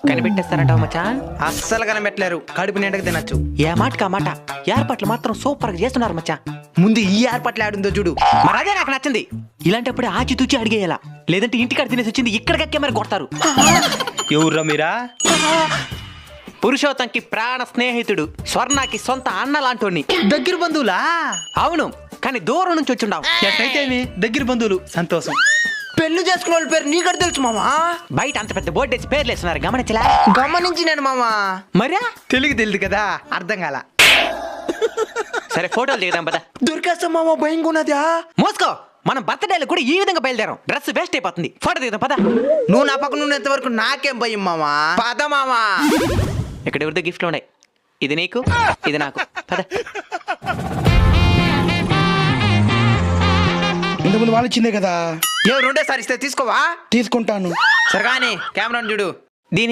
కనిపెట్టేస్తారంటావు మచ్చా? అస్సలు కనిపెట్టలేరు, కడుపు నిండకు తినచ్చు. ఏ మాట కా మాట, ఏర్పాట్లు మాత్రం సూపర్ గా చేస్తున్నారు మచ్చా. ముందు ఈ ఏర్పాట్లు ఆడుందో చూడు. మరి అదే నాకు నచ్చింది. ఇలాంటప్పుడే ఆచితూచి అడిగేయాల, లేదంటే ఇంటికాడ తినేసి వచ్చింది ఇక్కడికక్కే మరి కొడతారు. ఎవర్రా మీరా? పురుషోత్తంకి ప్రాణ స్నేహితుడు, స్వర్ణకి సొంత అన్న లాంటోని. దగ్గర బంధువులా? అవును, కానీ దూరం నుంచి వచ్చిండావు. ఎట్లయితే దగ్గర బంధువులు, సంతోషం. పెళ్లి చేసుకున్న వాళ్ళ పేరు నీకడ తెలుసు మామా. బయట అంత పెద్ద బోర్డు వేసి పేర్లు వేస్తున్నారు, గమనించలే? గమనించి నేను మామా. మర్యా తెలుగు తెలియదు కదా, అర్థం కాల. సరే ఫోటోలు దిగుదాం పద. దొరికేస్తాం మామా, భయంగా ఉన్నదా? మోసుకో, మనం బర్త్డేలు కూడా ఈ విధంగా బయలుదేరాం. డ్రెస్ వేస్ట్ అయిపోతుంది, ఫోటో దిగుదాం పద. నువ్వు నా పక్కన ఉన్నంత వరకు నాకేం భయం మామా. పద మామా. ఇక్కడ ఎవరితో గిఫ్ట్లు ఉన్నాయి, ఇది నీకు, ఇది నాకు. పద. ఇంతకుముందు వాళ్ళు ఇచ్చిందే కదా, ఏ రెండోసారి ఇస్తే తీసుకోవా? తీసుకుంటాను. సరే కానీ కెమెరా చూడు. దీని